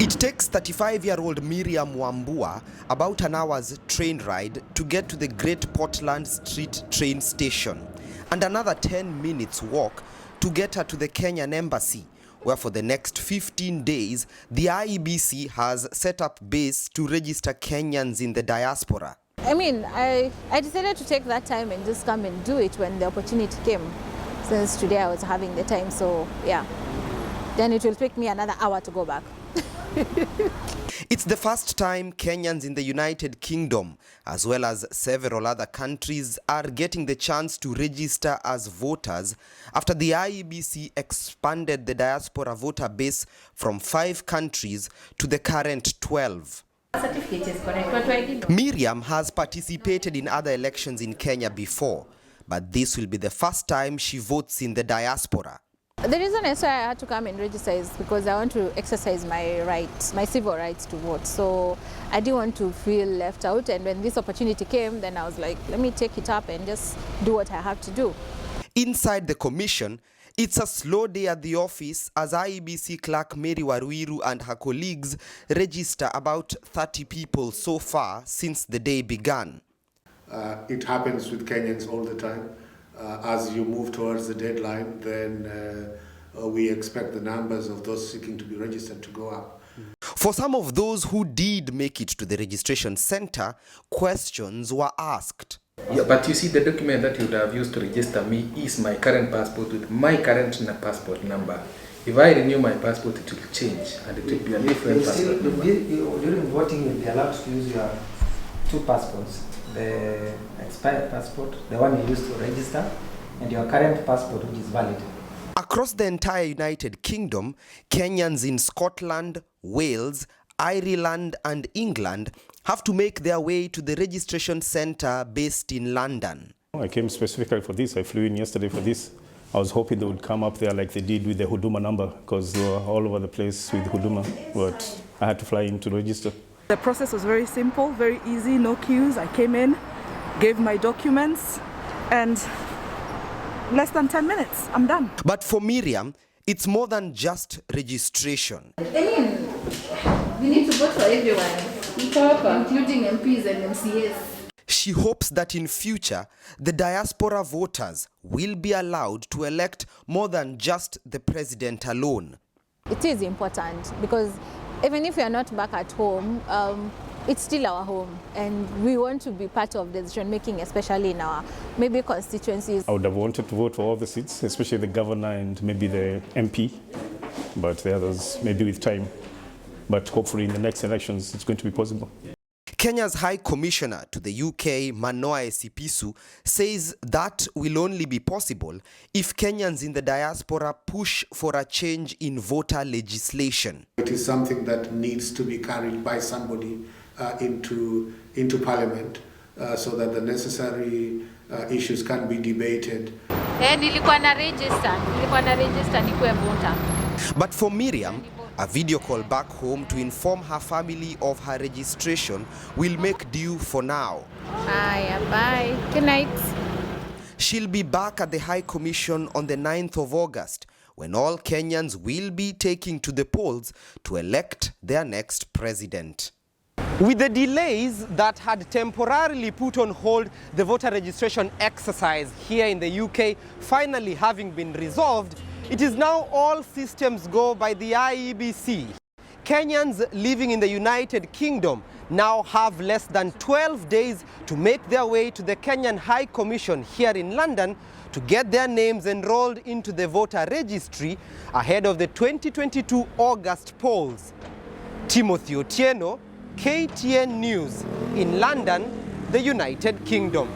It takes 35-year-old Miriam Wambua about an hour's train ride to get to the Great Portland Street train station, and another 10 minutes walk to get her to the Kenyan embassy, where for the next 15 days, the IEBC has set up base to register Kenyans in the diaspora. I decided to take that time and just come and do it when the opportunity came, since today I was having the time, so yeah. Then it will take me another hour to go back. It's the first time Kenyans in the United Kingdom, as well as several other countries, are getting the chance to register as voters after the IEBC expanded the diaspora voter base from 5 countries to the current 12. Miriam has participated in other elections in Kenya before, but this will be the first time she votes in the diaspora. The reason I had to come and register is because I want to exercise my rights, my civil rights to vote. So I didn't want to feel left out, and when this opportunity came, then I was like, let me take it up and just do what I have to do. Inside the commission, it's a slow day at the office as IEBC clerk Mary Waruiru and her colleagues register about 30 people so far since the day began. It happens with Kenyans all the time. As you move towards the deadline, then we expect the numbers of those seeking to be registered to go up. For some of those who did make it to the registration center, questions were asked. Yeah, but you see, the document that you would have used to register me is my current passport with my current passport number. If I renew my passport, it will change and it will be a different passport number. During voting, you'll be allowed to use your 2 passports. The expired passport, the one you used to register, and your current passport, which is valid. Across the entire United Kingdom, Kenyans in Scotland, Wales, Ireland and England have to make their way to the registration centre based in London. I came specifically for this. I flew in yesterday for this. I was hoping they would come up there like they did with the Huduma number, because they were all over the place with Huduma, but I had to fly in to register. The process was very simple, very easy, no queues. I came in, gave my documents, and less than 10 minutes, I'm done. But for Miriam, it's more than just registration. We need to vote for everyone, including MPs and MCAs. She hopes that in future, the diaspora voters will be allowed to elect more than just the president alone. It is important because even if we are not back at home, it's still our home, and we want to be part of decision making, especially in our maybe constituencies. I would have wanted to vote for all the seats, especially the governor and maybe the MP, but the others maybe with time. But hopefully in the next elections it's going to be possible. Kenya's High Commissioner to the UK, Manoa Esipisu, says that will only be possible if Kenyans in the diaspora push for a change in voter legislation. It is something that needs to be carried by somebody into Parliament so that the necessary issues can be debated. But for Miriam, a video call back home to inform her family of her registration will make do for now. Bye. Good night. She'll be back at the High Commission on the 9th of August, when all Kenyans will be taking to the polls to elect their next president. With the delays that had temporarily put on hold the voter registration exercise here in the UK finally having been resolved, it is now all systems go by the IEBC. Kenyans living in the United Kingdom now have less than 12 days to make their way to the Kenyan High Commission here in London to get their names enrolled into the voter registry ahead of the 2022 August polls. Timothy Otieno, KTN News, in London, the United Kingdom.